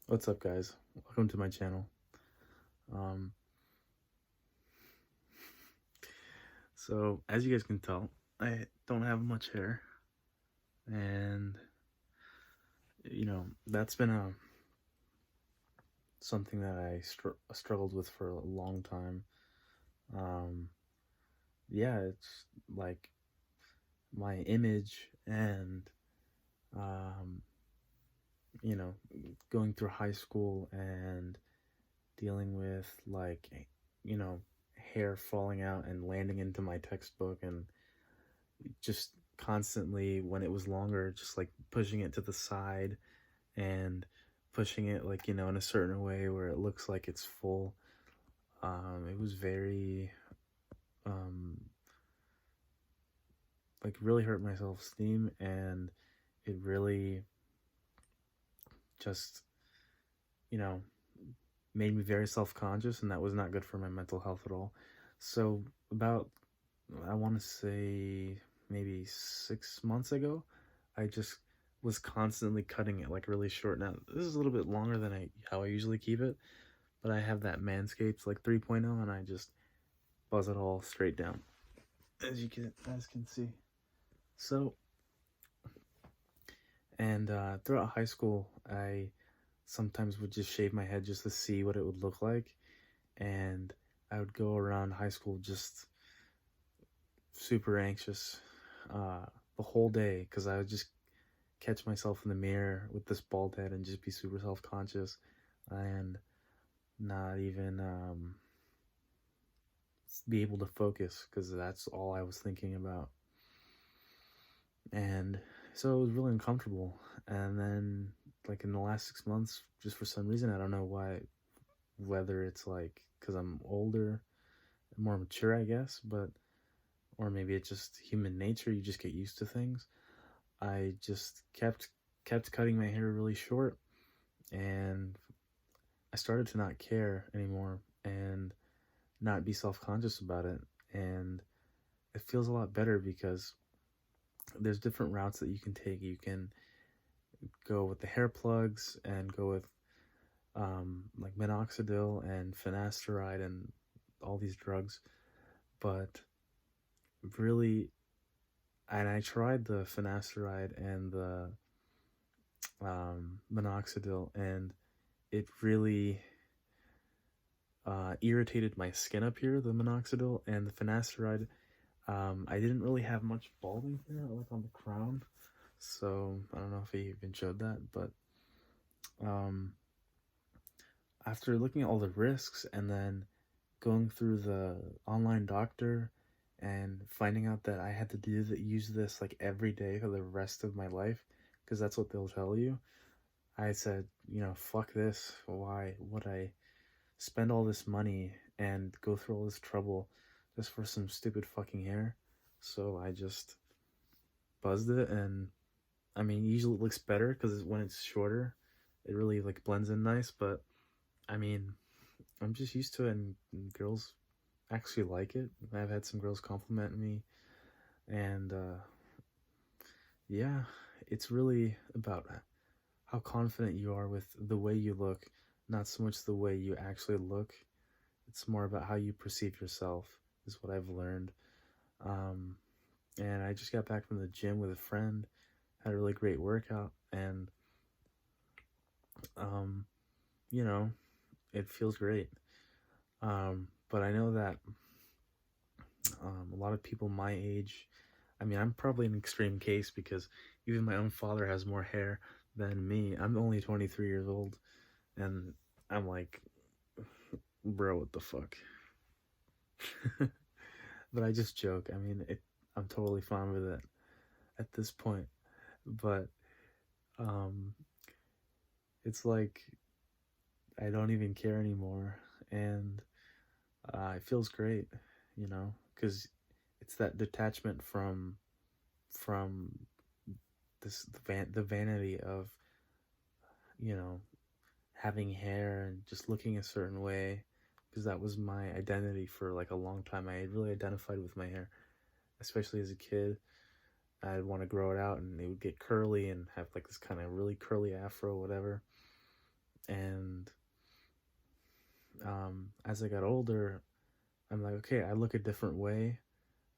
What's up, guys? Welcome to my channel. Um, so as you guys can tell, I don't have much hair, and that's been something that I struggled with for a long time. Um, yeah, it's like my image and um, you know, going through high school and dealing with you know, hair falling out and landing into my textbook and just constantly when it was longer just like pushing it to the side and pushing it in a certain way where it looks like it's full. It was very um really hurt my self-esteem, and it really just you know made me very self-conscious, and that was not good for my mental health at all. So about, I want to say, maybe 6 months ago, I just was constantly cutting it like really short. Now this is a little bit longer than how I usually keep it, but I have that Manscaped like 3.0, and I just buzz it all straight down, as you can see. So, and throughout high school, I sometimes would just shave my head just to see what it would look like, and I would go around high school just super anxious the whole day because I would just catch myself in the mirror with this bald head and just be super self-conscious and not even be able to focus because that's all I was thinking about. And so it was really uncomfortable. And then, like, in the last 6 months, just for some reason, I don't know why, whether it's like because I'm older, more mature, I guess, but or maybe it's just human nature, you just get used to things. I just kept cutting my hair really short, and I started to not care anymore and not be self-conscious about it. And it feels a lot better because there's different routes that you can take. You can go with the hair plugs and go with like minoxidil and finasteride and all these drugs. But really, and I tried the finasteride and the minoxidil, and it really irritated my skin up here, the minoxidil and the finasteride. I didn't really have much balding here, like on the crown, so I don't know if he even showed that, but um, after looking at all the risks and then going through the online doctor and finding out that I had to use this like every day for the rest of my life, because that's what they'll tell you, I said, fuck this. Why would I spend all this money and go through all this trouble just for some stupid fucking hair? So I just buzzed it, and I mean, usually it looks better because when it's shorter, it really like blends in nice. But I mean, I'm just used to it, and girls actually like it. I've had some girls compliment me, and yeah, it's really about how confident you are with the way you look, not so much the way you actually look. It's more about how you perceive yourself, is what I've learned. Um, and I just got back from the gym with a friend, had a really great workout, and um, you know, it feels great. But I know that a lot of people my age, I mean, I'm probably an extreme case because even my own father has more hair than me. I'm only 23 years old, and I'm like, bro, what the fuck? But I just joke. I mean, I'm totally fine with it at this point. But um, it's like I don't even care anymore, and it feels great, because it's that detachment from the vanity of you know having hair and just looking a certain way, because that was my identity for like a long time. I really identified with my hair, especially as a kid. I'd want to grow it out and it would get curly and have like this kind of really curly afro, whatever. And as I got older, I'm like, okay, I look a different way.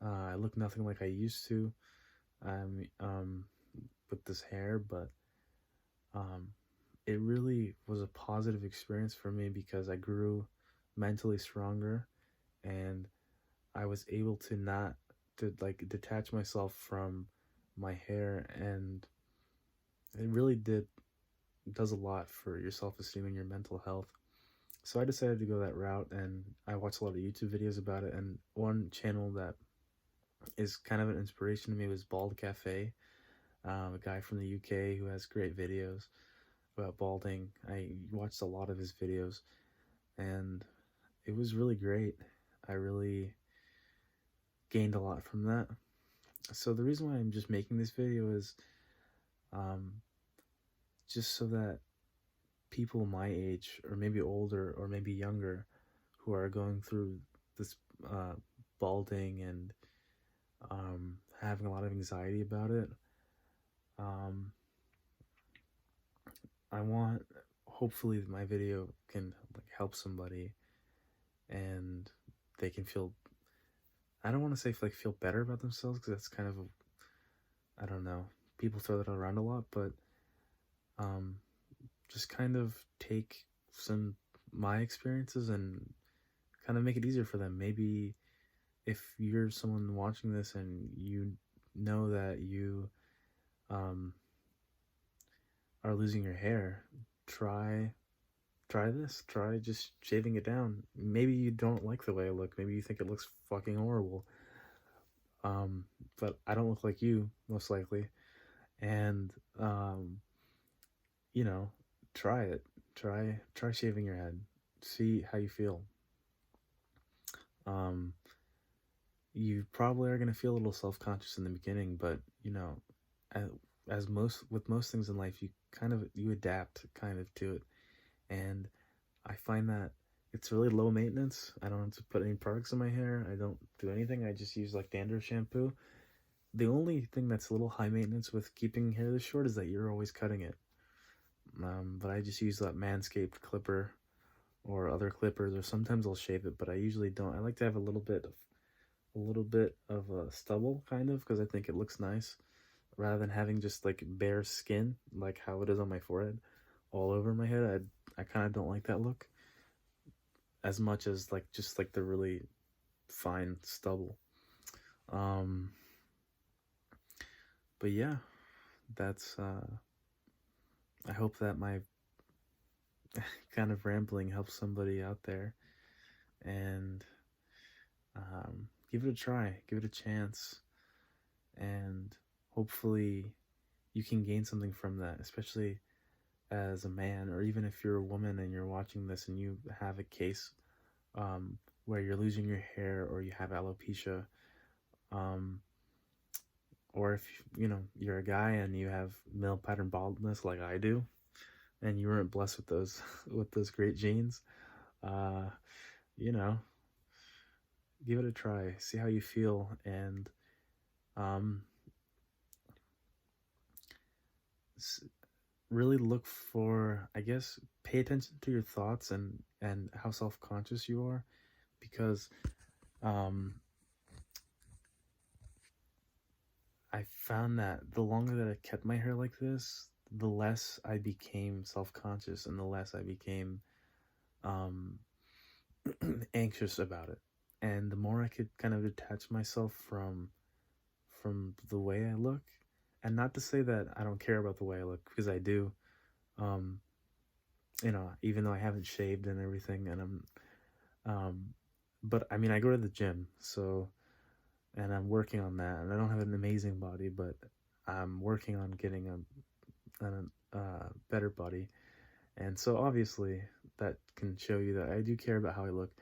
I look nothing like I used to. I'm with this hair, but um, it really was a positive experience for me because I grew mentally stronger, and I was able to not to like detach myself from my hair, and it really does a lot for your self-esteem and your mental health. So I decided to go that route, and I watched a lot of YouTube videos about it. And one channel that is kind of an inspiration to me was Bald Cafe, a guy from the UK who has great videos about balding. I watched a lot of his videos, and it was really great. I really gained a lot from that. So the reason why I'm just making this video is um, just so that people my age, or maybe older, or maybe younger, who are going through this uh, balding and having a lot of anxiety about it, um, I want, hopefully my video can like help somebody, and they can feel, I don't want to say like feel better about themselves, because that's kind of I don't know, people throw that around a lot, but um, just kind of take some my experiences and kind of make it easier for them. Maybe if you're someone watching this and you know that you um, are losing your hair, try this. Try just shaving it down. Maybe you don't like the way I look. Maybe you think it looks fucking horrible. But I don't look like you, most likely. And you know, try it. Try shaving your head. See how you feel. Um, you probably are gonna feel a little self-conscious in the beginning, but you know, as most things in life, you adapt kind of to it. And I find that it's really low maintenance. I don't have to put any products in my hair. I don't do anything. I just use like dandruff shampoo. The only thing that's a little high maintenance with keeping hair this short is that you're always cutting it. But I just use that Manscaped clipper or other clippers, or sometimes I'll shave it, but I usually don't. I like to have a little bit of a stubble, kind of, because I think it looks nice, rather than having just like bare skin, like how it is on my forehead, all over my head. I kind of don't like that look as much as like just like the really fine stubble. Um, but yeah, that's I hope that my kind of rambling helps somebody out there, and give it a try, give it a chance, and hopefully you can gain something from that, especially as a man, or even if you're a woman and you're watching this and you have a case where you're losing your hair, or you have alopecia, um, or if you know you're a guy and you have male pattern baldness like I do, and you weren't blessed with those with those great genes, uh, you know, give it a try, see how you feel, and um, really look for, I guess, pay attention to your thoughts and how self-conscious you are, because um, I found that the longer that I kept my hair like this, the less I became self-conscious, and the less I became um, anxious about it, and the more I could kind of detach myself from the way I look. And not to say that I don't care about the way I look, because I do. um, even though I haven't shaved and everything, and um, but I mean, I go to the gym, so, and I'm working on that, and I don't have an amazing body, but I'm working on getting a better body. And so obviously that can show you that I do care about how I look.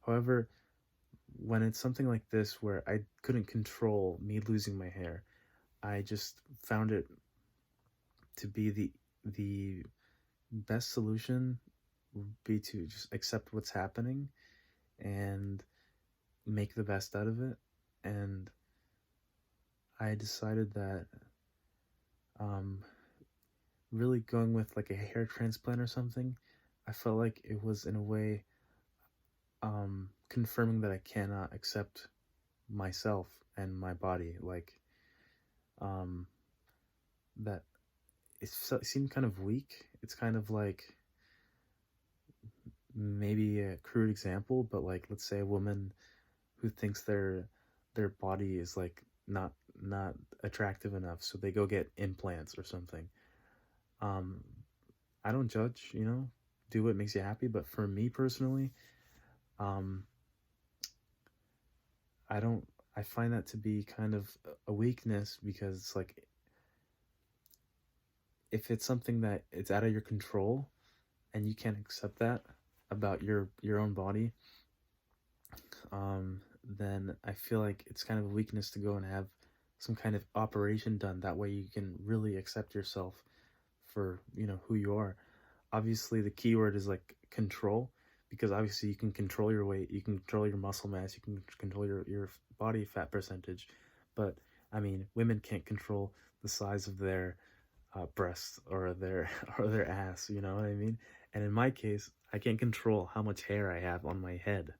However, when it's something like this where I couldn't control me losing my hair, I just found it to be the best solution would be to just accept what's happening and make the best out of it. And I decided that um, really going with like a hair transplant or something, I felt like it was in a way confirming that I cannot accept myself and my body. Like um that it seemed kind of weak. It's kind of like maybe a crude example, but like let's say a woman who thinks their body is like not attractive enough, so they go get implants or something. Um, I don't judge, you know, do what makes you happy, but for me personally, um, I don't. I find that to be kind of a weakness because it's like if it's something that it's out of your control and you can't accept that about your own body, then I feel like it's kind of a weakness to go and have some kind of operation done. That way you can really accept yourself for, you know, who you are. Obviously, the key word is like control, because obviously you can control your weight, you can control your muscle mass, you can control your body fat percentage. But I mean, women can't control the size of their breast or their or their ass, you know what I mean? And in my case, I can't control how much hair I have on my head,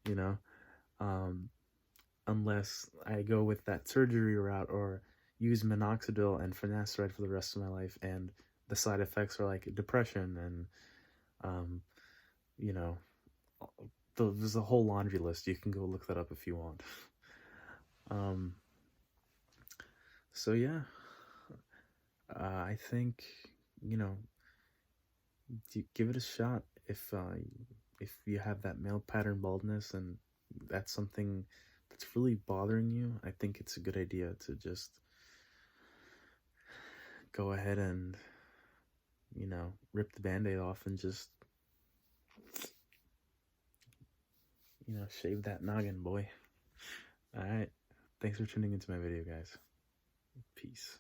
you know, um, unless I go with that surgery route or use minoxidil and finasteride for the rest of my life, and the side effects are like depression and um, you know, there's a whole laundry list. You can go look that up if you want. Um, so yeah, I think, you know, give it a shot if you have that male pattern baldness and that's something that's really bothering you. I think it's a good idea to just go ahead and, you know, rip the band-aid off and just, you know, shave that noggin, boy. All right. Thanks for tuning into my video, guys. Peace.